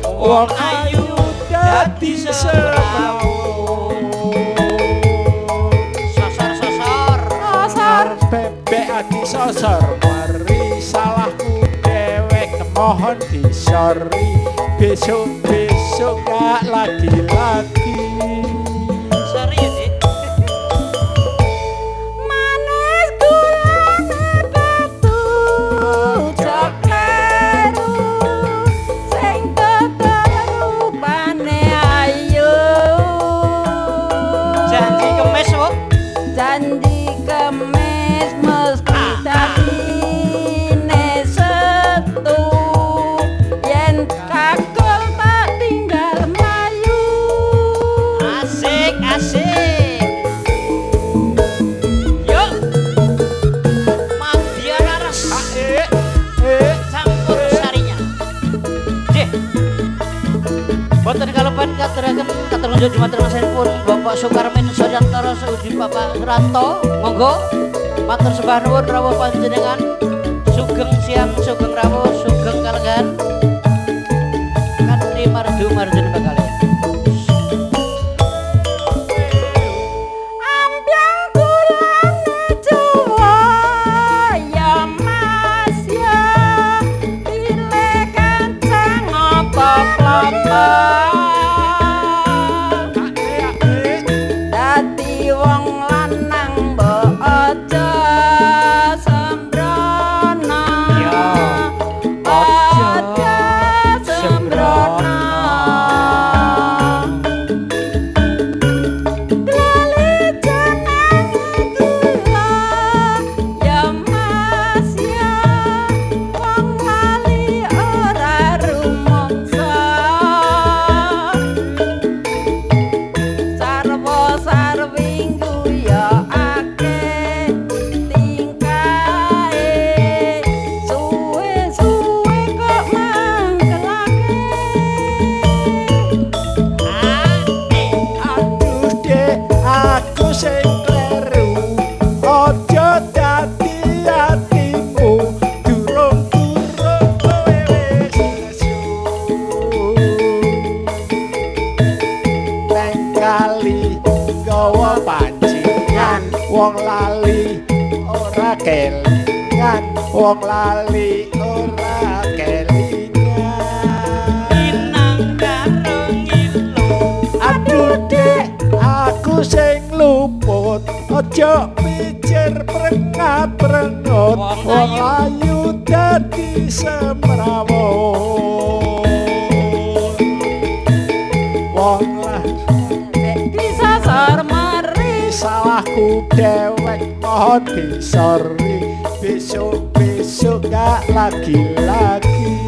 wong ayu dadi semrawut. Sosor bebek ati sosor mari salahku dewek mohon disori besok gak lagi-lagi. Sorry ya sih. Manis gulane batu cokleru sing rupane ayu. Janji kemis, Bu. Janji kemis mesti dadine setu yen kakul tak tinggal mayu. Asik, asik. Yuk. Madian aras. Campur sarinya. Jih. Boten kalepan katuraken katurunjuk Jumat pun Bapak Sukarmin Suryantara Saudi Bapak Ranto. Monggo matur sembah nuwun rawuh panjenengan. Sugeng siang, sugeng rawuh, sugeng kalengan. Kanthi mardu marden bakalian. Ambyang gulane Jawa ya Mas ya pilih kacang apa klapa. Dadi wong lanang mbok aja sembrono. Aja sembrono. Lali jenenge gula ya Mas ya wong lali ora rumangsa. Sarwa sarwinggu ya akeh tingkae suwe-suwe kok mangkelake. Aduh dek aku sing kleru ojo dadi atimu durung-durung kowe wis nesu. Neng kali gawa pancingan wong lali ora kelingan wong lali ora kelingan. Inang karo ngilu. Aduh dek aku sing luput ojo pikir prengat-prengut wong ayu dadi semrawut. Wong lah Disasar mari salahku dewek mohon disori besok gak lagi-lagi.